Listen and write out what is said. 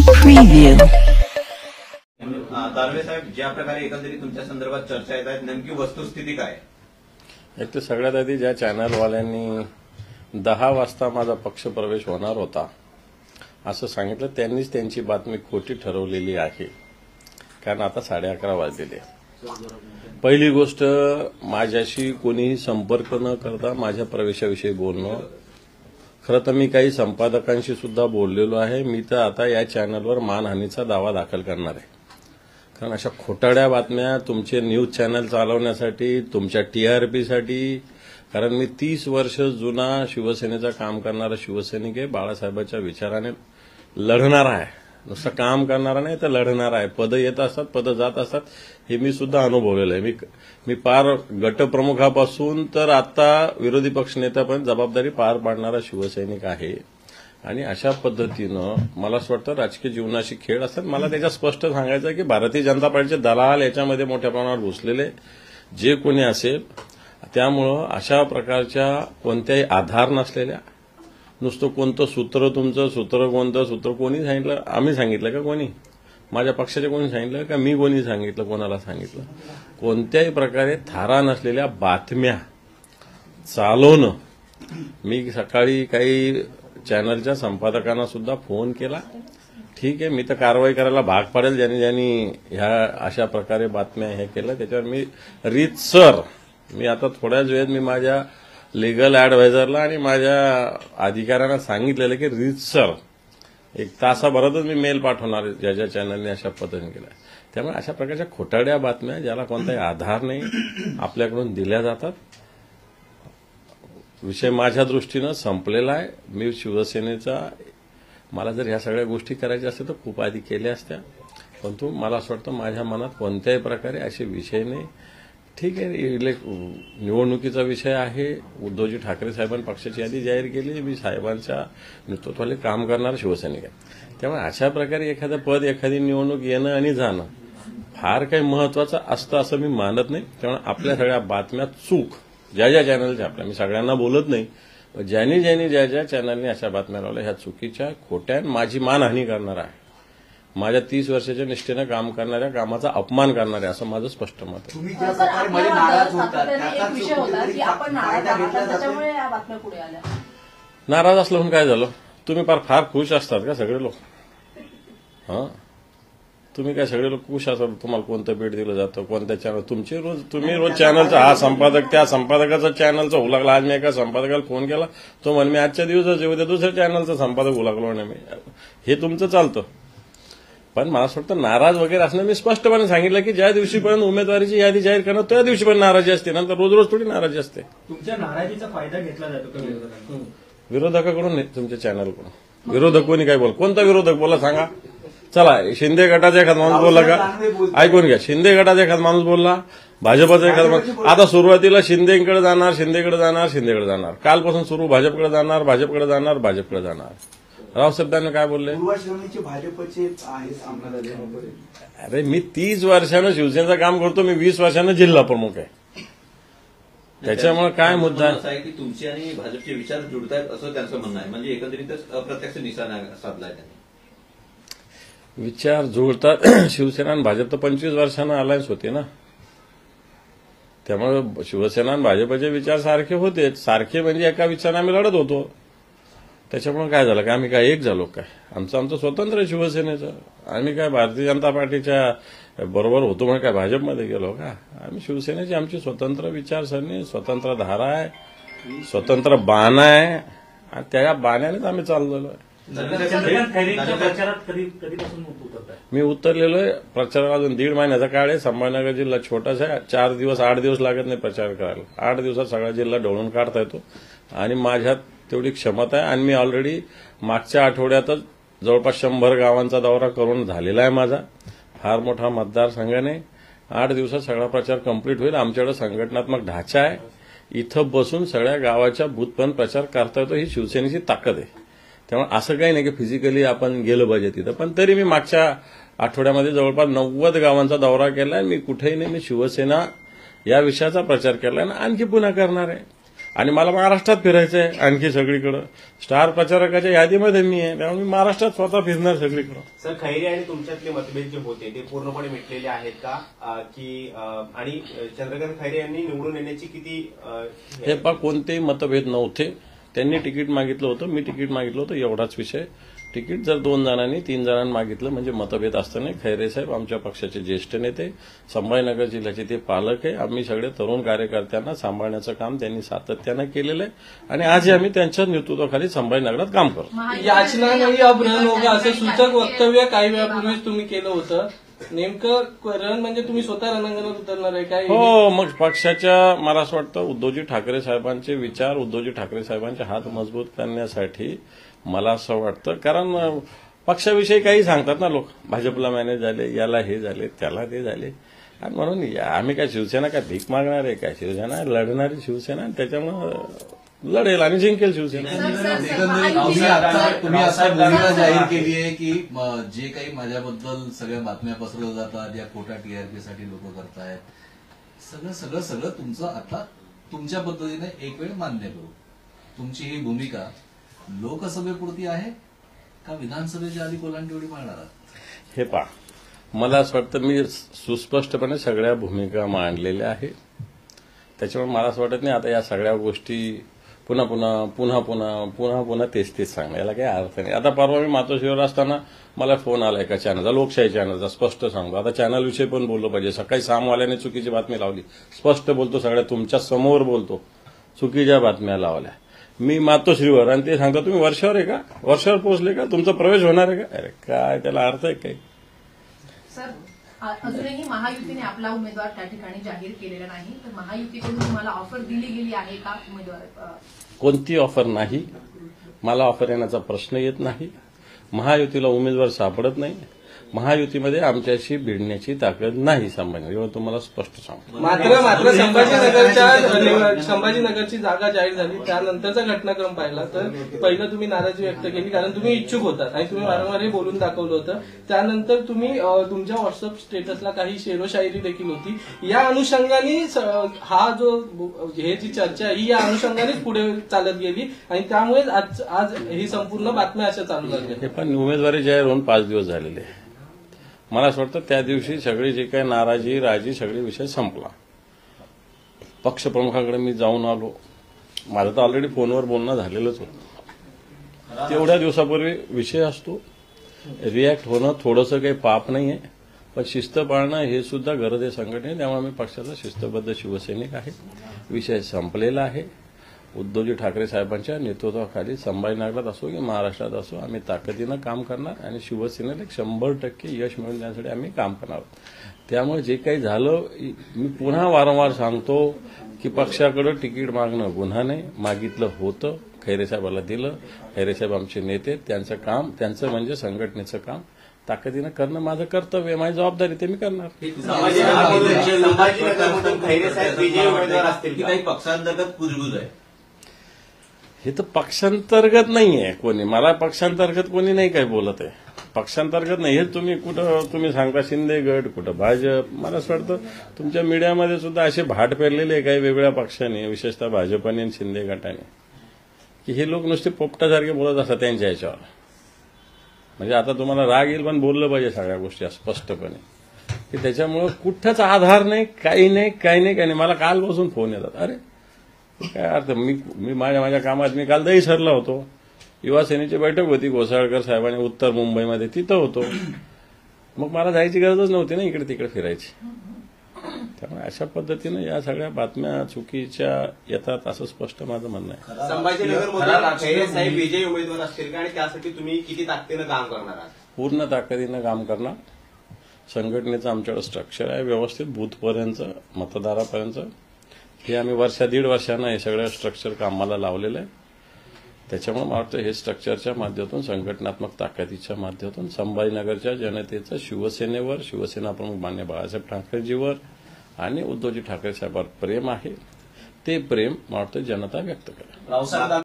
preview. Danve साहेब, ज्या प्रकारे एकंदरीत तुमच्या संदर्भात चर्चा येत आहेत, नेमकी वस्तुस्थिती काय? एक तर सगळ्यात आधी ज्या चॅनलवाल्यांनी 10 वाजता माझा पक्ष प्रवेश होणार होता असं सांगितलं, त्यांनीच त्यांची बातमी खोटी ठरवलेली आहे. कारण आता 11:30 वाजलेले. पहिली गोष्ट, माझ्याशी कोणीही संपर्क न करता माझ्या प्रवेशाविषयी बोलणं. खरं तर मी काही संपादकांशी सुद्धा बोललेलो आहे. मी तर आता या चॅनलवर मानहानीचा दावा दाखल करणार आहे. कारण अशा खोटाड्या बातम्या तुमचे न्यूज चॅनल चालवण्यासाठी, तुमच्या टीआरपीसाठी, कारण मी 30 वर्ष जुना शिवसेनेचं काम करणारा शिवसैनिक आहे. बाळासाहेबांच्या विचाराने लढणार आहे. नुसतं काम करणारा नाही तर लढणार आहे. पदं येत असतात, पदं जात असतात, हे मी सुद्धा अनुभवलेलं आहे. मी पार गटप्रमुखापासून तर आता विरोधी पक्षनेत्यापर्यंत जबाबदारी पार पाडणारा शिवसैनिक आहे. आणि अशा पद्धतीनं मला असं वाटतं राजकीय जीवनाशी खेळ असतात. मला त्याच्यात स्पष्ट सांगायचं आहे की भारतीय जनता पार्टीचे दलाल याच्यामध्ये मोठ्या प्रमाणावर घुसलेले जे कोणी असेल, त्यामुळं अशा प्रकारच्या कोणत्याही आधार नसलेल्या, नुसतं कोणतं सूत्र, तुमचं सूत्र कोणतं, सूत्र कोणी सांगितलं, आम्ही सांगितलं का, कोणी माझ्या पक्षाचे कोणी सांगितलं का, मी कोणी सांगितलं, कोणाला सांगितलं, कोणत्याही प्रकारे थारा नसलेल्या बातम्या चालवणं. मी सकाळी काही चॅनलच्या संपादकांना सुद्धा फोन केला. ठीक आहे, मी तर कारवाई करायला भाग पाडेल ज्यांनी ह्या अशा प्रकारे बातम्या हे केलं. त्याच्यावर मी रीतसर, मी आता थोड्याच वेळात मी माझ्या लिगल ऍडवायझरला आणि माझ्या अधिकाऱ्यांना सांगितलेलं की रीतसर 1 तासाभरातच मी मेल पाठवणार ज्या चॅनलने अशा पद्धतीने केलं. त्यामुळे अशा प्रकारच्या खोटाड्या बातम्या ज्याला कोणताही आधार नाही आपल्याकडून दिल्या जातात. विषय माझ्या दृष्टीनं संपलेला आहे. मी शिवसेनेचा, मला जर ह्या सगळ्या गोष्टी करायच्या असत्या तर खूप आधी केल्या असत्या. परंतु मला असं वाटतं माझ्या मनात कोणत्याही प्रकारे असे विषय नाही. ठीक आहे, निवडणुकीचा विषय आहे. उद्धवजी ठाकरे साहेबांनी पक्षाची यादी जाहीर केली. मी साहेबांच्या नेतृत्वाखाली काम करणारा शिवसैनिक आहे. त्यामुळे अशा प्रकारे एखादं पद, एखादी निवडणूक येणं आणि जाणं फार काही महत्वाचं असतं असं मी मानत नाही. त्यामुळे आपल्या सगळ्या बातम्या चूक ज्या चॅनलच्या, आपल्या, मी सगळ्यांना बोलत नाही, ज्यांनी ज्या चॅनलने अशा बातम्या लावल्या ह्या चुकीच्या, खोट्या, माझी मानहानी करणार आहे. माझ्या 30 वर्षाच्या निष्ठेनं काम करणाऱ्या, कामाचा अपमान करणाऱ्या, असं माझं स्पष्ट मत आहे. तुम्ही ज्या प्रकारे मध्ये नाराज होतात त्याचा विषय होता की आपण नाराज आहात, त्याच्यामुळे या बातम्या पुढे आल्या. नाराज असलं म्हणून काय झालं? तुम्ही फार खुश असतात का सगळे लोक? हां, तुम्ही काय सगळे लोक खुश असतात? तुम्हाला कोणतं भेट दिलं जातं, कोणत्या चॅनल, तुम्ही रोज चॅनलचा, हा संपादक त्या संपादकाचा चॅनलचा होऊ लागला. आज मी एका संपादकाला फोन केला, तो म्हणे मी आजच्या दिवसाच येऊ द्या, दुसऱ्या चॅनलचा संपादक होऊ लागलो नाही. हे तुमचं चालतं. पण मला असं वाटतं नाराज वगैरे असणं, मी स्पष्टपणे सांगितलं की ज्या दिवशीपर्यंत उमेदवारीची यादी जाहीर करणं त्या दिवशी पण नाराजी असते, नंतर रोज थोडी नाराजी असते. तुमच्या नाराजीचा फायदा घेतला जातो का विरोधकांकडून? विरोधकाकडून नाही, तुमच्या चॅनलकडून. विरोधक कोणी काय बोल, कोणता विरोधक बोला सांगा. चला, शिंदे गटाचा एखादा माणूस बोलला का? ऐकून घ्या, शिंदे गटाचा एखादा माणूस बोलला, भाजपचा एखादा माणूस. आता सुरुवातीला शिंदेकडे जाणार, कालपासून सुरू भाजपकडे जाणार. रावसाहेबांना काय बोलले? भाजपचे अरे, मी 30 वर्षानं शिवसेनेचं काम करतो. मी 20 वर्षानं जिल्हा प्रमुख आहे. त्याच्यामुळे काय मुद्दा आहे की तुमचे आणि भाजपचे विचार जुळतायत असं त्यांचं म्हणणं आहे. म्हणजे एकंदरीतच अप्रत्यक्ष निशाणा साधलाय त्यांनी. विचार जुळतात. शिवसेना आणि भाजप तर 25 वर्षानं अलायन्स होते ना. त्यामुळे शिवसेना आणि भाजपचे विचार सारखे होते. सारखे म्हणजे एका विचाराने आम्ही लढत होतो. त्याच्यामुळे काय झालं का, आम्ही काय एक झालो काय? आमचं स्वतंत्र आहे शिवसेनेचं. आम्ही काय भारतीय जनता पार्टीच्या बरोबर होतो म्हणून काय भाजपमध्ये गेलो का? आम्ही शिवसेनेची, आमची स्वतंत्र विचारसरणी, स्वतंत्र धारा आहे, स्वतंत्र बाण आहे, आणि त्या बाण्यानेच आम्ही चाललेलो आहे. मी उतरलेलो आहे प्रचाराला. अजून 1.5 महिन्याचा काळ आहे. संभाजीनगर जिल्हा छोटासा आहे. 4 दिवस 8 दिवस लागत नाही प्रचार करायला. 8 दिवसात सगळा जिल्हा ढवळून काढता येतो आणि माझ्यात तेवढी क्षमता आहे. आणि मी ऑलरेडी मागच्या आठवड्यातच जवळपास 100 गावांचा दौरा करून झालेला आहे माझा. फार मोठा मतदारसंघाने 8 दिवसात सगळा प्रचार कंप्लीट होईल. आमच्याकडे संघटनात्मक ढाचा आहे. इथं बसून सगळ्या गावाच्या बूथपर्यंत प्रचार करता येतो. ही शिवसेनेची ताकद आहे. त्यामुळे असं काही नाही की फिजिकली आपण गेलं पाहिजे तिथं. पण तरी मी मागच्या आठवड्यामध्ये जवळपास 90 गावांचा दौरा केलाय. मी कुठेही नाही, मी शिवसेना या विषयाचा प्रचार केलाय आणि आणखी पुन्हा करणार आहे. आणि मला महाराष्ट्रात फिरायचं आहे आणखी सगळीकडं. स्टार प्रचारकाच्या यादीमध्ये मी आहे, त्यामुळे मी महाराष्ट्रात स्वतः फिरणार सगळीकडं. सर, खैरे आणि तुमच्यातले मतभेद जे होते ते पूर्णपणे मिटलेले आहेत का? आणि चंद्रकांत खैरे यांनी निवडून येण्याची किती हे पहा, कोणतेही मतभेद नव्हते. त्यांनी तिकीट मागितलं होतं, मी तिकीट मागितलं होतं, एवढाच विषय. तिकीट जर 2 जणांनी 3 जणांनी मागितलं म्हणजे मतभेद असतं नाही. खैरे साहेब आमच्या पक्षाचे ज्येष्ठ नेते, संभाजीनगर जिल्ह्याचे ते पालक आहे. आम्ही सगळे तरुण कार्यकर्त्यांना सांभाळण्याचं काम त्यांनी सातत्यानं केलेलं आहे आणि आजही आम्ही त्यांच्या नेतृत्वाखाली संभाजीनगरात काम करतो. याचना नाही अब रण होगा असं सूचक वक्तव्य काही वेळापूर्वीच तुम्ही केलं होतं. नेमकं रण म्हणजे तुम्ही स्वतः रणांगणात उतरणार आहे काय? हो, मग पक्षाच्या मला असं वाटतं उद्धवजी ठाकरे साहेबांचे विचार, उद्धवजी ठाकरे साहेबांचे हात मजबूत करण्यासाठी मला असं वाटतं. कारण पक्षाविषयी काही सांगतात ना लोक, भाजपला मॅनेज झाले, याला हे झाले, त्याला ते झाले. आणि म्हणून आम्ही काय शिवसेना काय भीक मागणार आहे काय? शिवसेना लढणारी शिवसेना, त्याच्यामुळं लढेल आणि जिंकेल शिवसेना. तुम्ही असा भूमिका जाहीर केली आहे की जे काही माझ्याबद्दल सगळ्या बातम्या पसरवल्या जातात, या खोटा टीआरपीसाठी लोक करतायत, सगळं तुमचं आता तुमच्या पद्धतीने एक वेळ मान्य करू. तुमची ही भूमिका लोकसभेपुरती आहे का विधानसभेच्या आधी कोलांटी मारणार आहात? हे पहा, मला असं वाटतं मी सुस्पष्टपणे सगळ्या भूमिका मांडलेल्या आहेत. त्याच्यामुळे मला असं वाटत नाही आता या सगळ्या गोष्टी पुन्हा तेच सांगणं, याला काही अर्थ नाही. आता परवा मी मातोश्रीवर असताना मला फोन आला एका चॅनलचा, लोकशाही चॅनलचा, स्पष्ट सांगतो. आता चॅनलविषयी पण बोललं पाहिजे. सकाळी सामवाल्याने चुकीची बातमी लावली, स्पष्ट बोलतो, सगळ्या तुमच्या समोर बोलतो, चुकीच्या बातम्या लावल्या. मी मातोश्रीवर आणि ते सांगतो तुम्ही वर्षावर आहे का, वर्षावर पोहोचले का, तुमचा प्रवेश होणार आहे का? अरे काय त्याला अर्थ आहे काही? सर, अजूनही महायुतीने आपला उमेदवार त्या ठिकाणी जाहीर केलेला नाही, तर महायुतीकडून तुम्हाला ऑफर दिली गेली आहे का उमेदवार? कोणती ऑफर नाही, मला ऑफर येण्याचा प्रश्न येत नाही. महायुतीला उमेदवार सापडत नाही. महायुतीमध्ये आमच्याशी भिडण्याची ताकद नाही संभाजीनगर, एवढं तुम्हाला स्पष्ट सांगतो. मात्र संभाजीनगरची जागा जाहीर झाली त्यानंतरचा घटनाक्रम पाहिला तर पहिलं तुम्ही नाराजी व्यक्त केली कारण तुम्ही इच्छुक होतात आणि तुम्ही वारंवार हे बोलून दाखवलं होतं. त्यानंतर तुम्ही तुमच्या व्हॉट्सअप स्टेटसला काही शेरोशायरी देखील होती. या अनुषंगाने हा जो हे जी चर्चा ही या अनुषंगानेच पुढे चालत गेली आणि त्यामुळे आज ही संपूर्ण बातम्या अशा चालू लागल्या. हे पण उमेदवारी जाहीर होऊन 5 दिवस झालेले. मला असं वाटतं त्या दिवशी सगळी जी काही नाराजी राजी सगळे विषय संपला. पक्षप्रमुखाकडे मी जाऊन आलो. माझं तर ऑलरेडी फोनवर बोलणं झालेलंच होतं. तेवढ्या दिवसापूर्वी विषय असतो, रिॲक्ट होणं थोडंसं काही पाप नाहीये, पण शिस्त पाळणं हे सुद्धा गरज आहे संघटने. त्यामुळे मी पक्षाचा शिस्तबद्ध शिवसैनिक आहे. विषय संपलेला आहे. उद्धवजी ठाकरे साहेबांच्या नेतृत्वाखाली संभाजीनगरात असो की महाराष्ट्रात असो आम्ही ताकदीनं काम करणार आणि शिवसेनेला 100% यश मिळवून देण्यासाठी आम्ही काम करणार आहोत. त्यामुळे जे काही झालं मी पुन्हा वारंवार सांगतो की पक्षाकडे तिकीट मागणं गुन्हा नाही. मागितलं होतं, खैरे साहेबाला दिलं. खैरे साहेब आमचे नेते, त्यांचं काम त्यांचं म्हणजे संघटनेचं काम ताकदीनं करणं माझं कर्तव्य आहे, माझी जबाबदारी, ते मी करणार. संभाजीनगरमधून खैरे साहेब विजयी उमेदवार असतील की काही पक्षांतर्गत कुजबूज आहे? हे तर पक्षांतर्गत नाहीये कोणी, मला पक्षांतर्गत कोणी नाही काय बोलत आहे. पक्षांतर्गत नाही हे तुम्ही सांगता शिंदे गट, कुठं भाजप. मला असं वाटतं तुमच्या मीडियामध्ये सुद्धा असे भाट पेरलेले काही वेगळ्या पक्षाने, विशेषतः भाजपने आणि शिंदे गटाने, की हे लोक नुसते पोपटासारखे बोलत असतात त्यांच्या ह्याच्यावर. म्हणजे आता तुम्हाला राग येईल पण बोललं पाहिजे सगळ्या गोष्टी स्पष्टपणे, की त्याच्यामुळं कुठंच आधार नाही, काही नाही. मला कालपासून फोन येतात, अरे काय अर्थ, मी माझ्या कामात मी काल दहीसरला होतो. युवा सेनेची बैठक होती घोसाळकर साहेबांनी उत्तर मुंबईमध्ये, तिथं होतो. मग मला जायची गरजच नव्हती ना इकडे तिकडे फिरायची. त्यामुळे अशा पद्धतीनं या सगळ्या बातम्या चुकीच्या येतात असं स्पष्ट माझं म्हणणं आहे. संभाजीनगरमध्ये खैरे साहेब विजयी उमेदवार असतील का आणि त्यासाठी तुम्ही किती ताकदीनं काम करणार आहात? पूर्ण ताकदीनं काम करणार. संघटनेचं आमच्याकडे स्ट्रक्चर आहे व्यवस्थित, बूथपर्यंत मतदारापर्यंत. हे आम्ही 1.5 वर्षानं हे सगळं स्ट्रक्चर कामाला लावलेलं आहे. त्याच्यामुळे मला वाटतं हे स्ट्रक्चरच्या माध्यमातून, संघटनात्मक ताकदीच्या माध्यमातून संभाजीनगरच्या जनतेचं शिवसेनेवर, शिवसेना प्रमुख मान्य बाळासाहेब ठाकरेजीवर आणि उद्धवजी ठाकरे साहेबांवर प्रेम आहे. ते प्रेम मला वाटतं जनता व्यक्त करेल.